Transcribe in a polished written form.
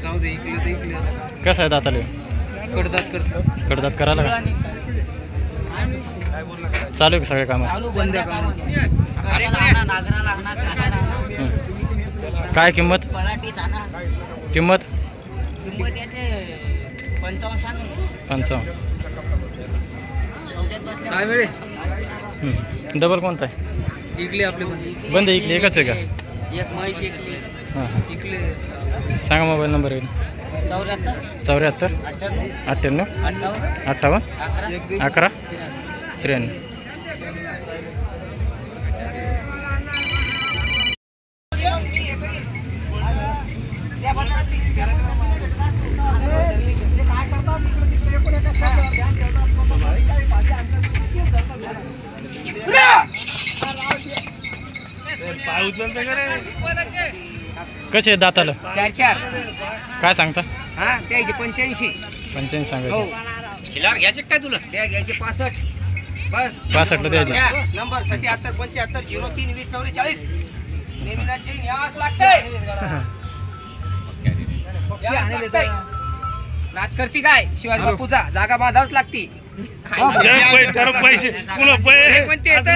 जाऊ दे इकडे ते इकडे आता. कसं आहे दाताले? कडदात करतो. कडदात करायला का? चालू आहे का सगळे कामं? बंद आहे कामाचं. काय किंमत? किंमत 55. काय वेळे डबल कोणता आहे? इकडे आपले बंद इकली एकच आहे का? एक म्हैस इकली. हां हां. इकडे सांगा मोबाईल नंबर येईल. 74 98 58 11 93. कसे आहेत दाताला? 4 काय सांगता? हा द्यायचे 85. 55 सांगायचे. खिलार घ्यायचे काय तुला? त्या घ्यायचे 65. बस 65 ला द्यायचे. नंबर 77 75 03 20 44. नेहमीला चेन यास लागते. नात करती काय शिवाजी बापूचा जागा बांधावच लागती. पैसे कोणते येतं?